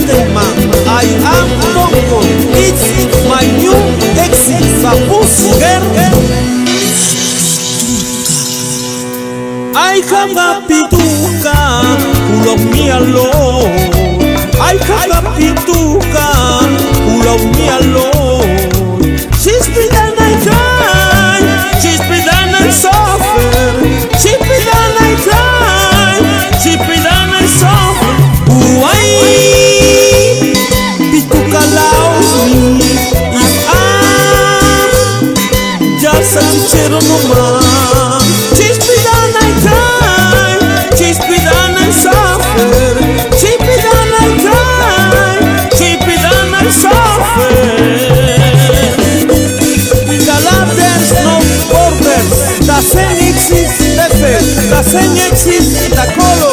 Tema, I am Congo. It's my new exit, Sapus Girl. I have a pituca who love me alone. I have a pituca who love me alone. She's been and I cry, she's been and I suffer. She's been and I cry, she's been and I suffer. Why pituca loves me if I'm just a chichero no más? She's been and I cry, she's been and I suffer. She's been and I cry, she's been and I suffer. In the love there's no borders. Doesn't exist effort, doesn't exist the color.